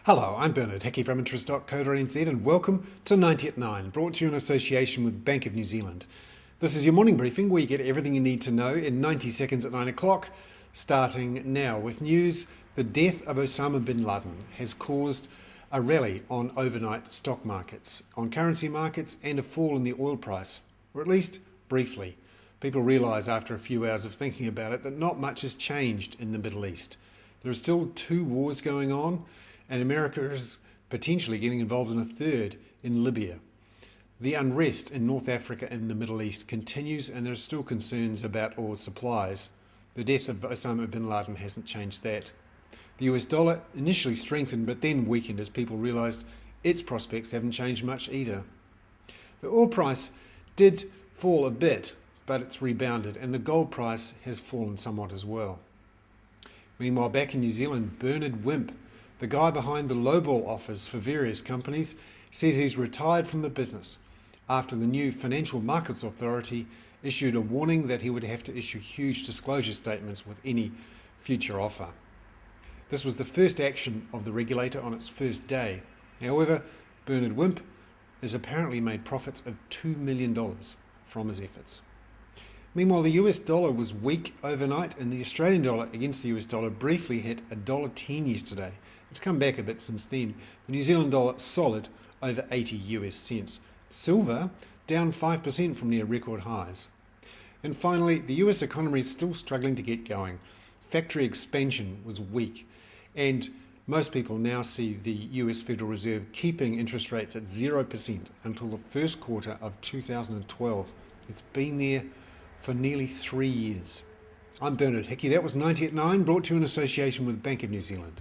Hello, I'm Bernard Hickey from interest.co.nz and welcome to 90 at 9, brought to you in association with Bank of New Zealand. This is your morning briefing where you get everything you need to know in 90 seconds at 9 o'clock, starting now with news. The death of Osama Bin Laden has caused a rally on overnight stock markets, on currency markets, and a fall in the oil price, or at least briefly. People realise after a few hours of thinking about it that not much has changed in the Middle East. There are still two wars going on, and America is potentially getting involved in a third in Libya. The unrest in North Africa and the Middle East continues, and there are still concerns about oil supplies. The death of Osama bin Laden hasn't changed that. The US dollar initially strengthened but then weakened as people realised its prospects haven't changed much either. The oil price did fall a bit, but it's rebounded, and the gold price has fallen somewhat as well. Meanwhile, back in New Zealand, Bernard Wimp, the guy behind the lowball offers for various companies, says he's retired from the business after the new Financial Markets Authority issued a warning that he would have to issue huge disclosure statements with any future offer. This was the first action of the regulator on its first day. However, Bernard Wimp has apparently made profits of $2 million from his efforts. Meanwhile, the US dollar was weak overnight, and the Australian dollar against the US dollar briefly hit $1.10 yesterday. It's come back a bit since then. The New Zealand dollar solid over 80 US cents. Silver down 5% from near record highs. And finally, the US economy is still struggling to get going. Factory expansion was weak, and most people now see the US Federal Reserve keeping interest rates at 0% until the first quarter of 2012. It's been there for nearly 3 years. I'm Bernard Hickey. That was 90 at 9, brought to you in association with Bank of New Zealand.